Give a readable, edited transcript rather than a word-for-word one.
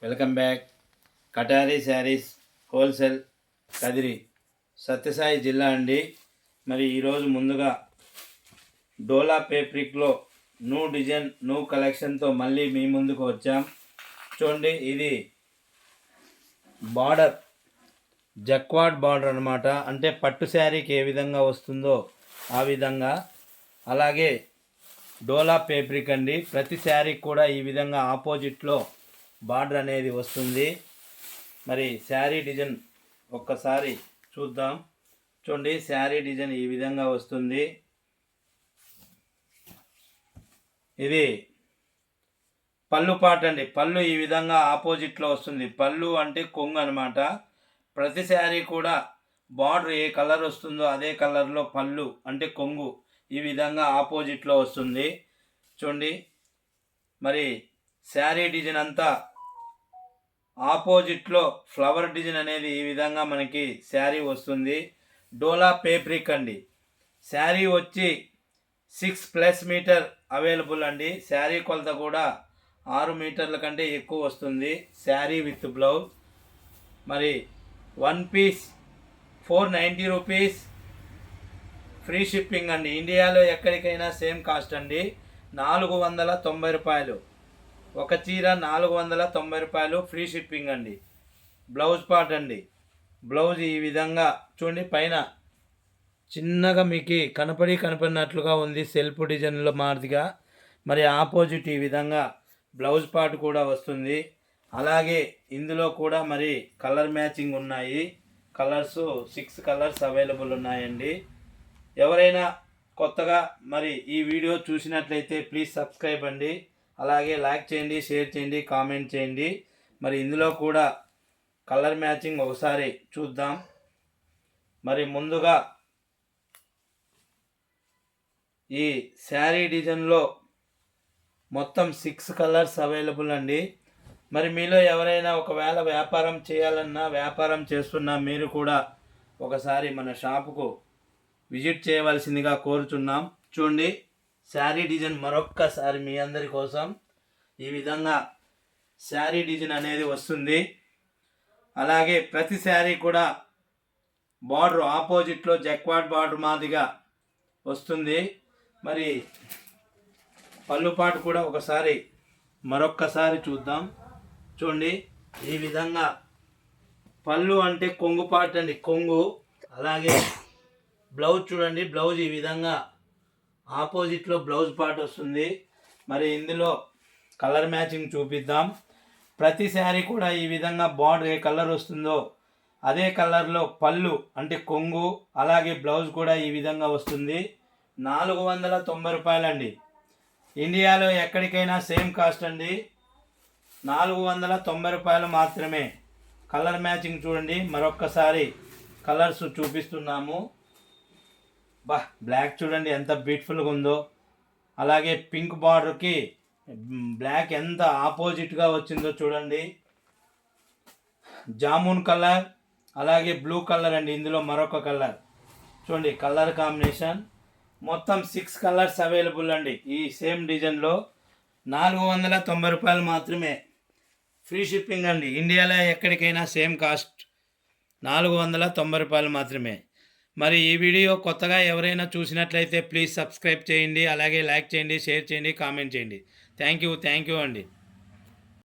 Welcome back. Katari saris wholesale Kadiri Sathya Sai అండి. మరి ఈరోజు ముందుగా డోలా పేప్రిక్లో న్యూ డిజైన్ న్యూ కలెక్షన్తో మళ్ళీ మీ ముందుకు వచ్చాం. చూడండి, ఇది బార్డర్ జక్వాడ్ బార్డర్ అనమాట. అంటే పట్టు శారీకి ఏ విధంగా వస్తుందో ఆ విధంగా. అలాగే డోలా పేప్రిక్ అండి. ప్రతి శారీకి కూడా ఈ విధంగా ఆపోజిట్లో బార్డర్ అనేది వస్తుంది. మరి శారీ డిజైన్ ఒక్కసారి చూద్దాం. చూడండి, శారీ డిజైన్ ఈ విధంగా వస్తుంది. ఇది పళ్ళు పాట అండి. పళ్ళు ఈ విధంగా ఆపోజిట్లో వస్తుంది. పళ్ళు అంటే కొంగు అనమాట. ప్రతి శారీ కూడా బార్డర్ ఏ కలర్ వస్తుందో అదే కలర్లో పళ్ళు అంటే కొంగు ఈ విధంగా ఆపోజిట్లో వస్తుంది. చూడండి, మరి శారీ డిజైన్ అంతా ఆపోజిట్లో ఫ్లవర్ డిజైన్ అనేది ఈ విధంగా మనకి శారీ వస్తుంది. డోలా పేప్రిక్ అండి. శారీ వచ్చి 6+ మీటర్ అవైలబుల్ అండి. శారీ కొలత కూడా 6 మీటర్ల కంటే ఎక్కువ వస్తుంది. Sari with blouse. మరి 1 పీస్ 490 రూపీస్, ఫ్రీ షిప్పింగ్ అండి. ఇండియాలో ఎక్కడికైనా సేమ్ కాస్ట్ అండి. 490 రూపాయలు. ఒక చీర 490 రూపాయలు, ఫ్రీ షిప్పింగ్ అండి. బ్లౌజ్ పార్ట్ అండి. బ్లౌజ్ ఈ విధంగా చూడండి, పైన చిన్నగా మీకు కనపడినట్లుగా ఉంది సెల్ఫ్ డిజైన్లో మాదిరిగా. మరి ఆపోజిట్ ఈ విధంగా బ్లౌజ్ పార్ట్ కూడా వస్తుంది. అలాగే ఇందులో కూడా మరి కలర్ మ్యాచింగ్ ఉన్నాయి. కలర్స్ 6 కలర్స్ అవైలబుల్ ఉన్నాయండి. ఎవరైనా కొత్తగా మరి ఈ వీడియో చూసినట్లయితే ప్లీజ్ సబ్స్క్రైబ్ అండి. అలాగే లైక్ చేయండి, షేర్ చేయండి, కామెంట్ చేయండి. మరి ఇందులో కూడా కలర్ మ్యాచింగ్ ఒకసారి చూద్దాం. మరి ముందుగా ఈ శారీ డిజైన్లో మొత్తం 6 కలర్స్ అవైలబుల్ అండి. మరి మీలో ఎవరైనా ఒకవేళ వ్యాపారం చేయాలన్నా, వ్యాపారం చేస్తున్నా మీరు కూడా ఒకసారి మన షాపుకు విజిట్ చేయవలసిందిగా కోరుచున్నాం. చూడండి, శారీ డిజైన్ మరొక్కసారి మీ అందరి కోసం ఈ విధంగా శారీ డిజైన్ అనేది వస్తుంది. అలాగే ప్రతి శారీ కూడా బార్డర్ ఆపోజిట్లో జక్వాడ్ బార్డర్ మాదిరిగా వస్తుంది. మరి పళ్ళు పాటు కూడా ఒకసారి మరొక్కసారి చూద్దాం. చూడండి, ఈ విధంగా పళ్ళు అంటే కొంగు పాటు అండి, కొంగు. అలాగే బ్లౌజ్ చూడండి, బ్లౌజ్ ఈ విధంగా ఆపోజిట్లో బ్లౌజ్ పార్ట్ వస్తుంది. మరి ఇందులో కలర్ మ్యాచింగ్ చూపిద్దాం. ప్రతి శారీ కూడా ఈ విధంగా బార్డర్ ఏ కలర్ వస్తుందో అదే కలర్లో పళ్ళు అంటే కొంగు, అలాగే బ్లౌజ్ కూడా ఈ విధంగా వస్తుంది. 490 రూపాయలండి. ఇండియాలో ఎక్కడికైనా సేమ్ కాస్ట్ అండి. 490 రూపాయలు మాత్రమే. కలర్ మ్యాచింగ్ చూడండి, మరొక్కసారి కలర్స్ చూపిస్తున్నాము. బ్లాక్ చూడండి ఎంత బ్యూటిఫుల్గా ఉందో. అలాగే పింక్ బార్డర్కి బ్లాక్ ఎంత ఆపోజిట్గా వచ్చిందో చూడండి. జామున్ కలర్, అలాగే బ్లూ కలర్ అండి. ఇందులో మరొక కలర్ చూడండి, కలర్ కాంబినేషన్. మొత్తం 6 కలర్స్ అవైలబుల్ అండి. ఈ సేమ్ డిజైన్లో 490 రూపాయలు మాత్రమే, ఫ్రీ షిప్పింగ్ అండి. ఇండియాలో ఎక్కడికైనా సేమ్ కాస్ట్ 490 రూపాయలు మాత్రమే. మరి ఈ వీడియో కొత్తగా ఎవరైనా చూసినట్లయితే ప్లీజ్ సబ్స్క్రైబ్ చేయండి. అలాగే లైక్ చేయండి, షేర్ చేయండి, కామెంట్ చేయండి. థ్యాంక్ యూ అండి.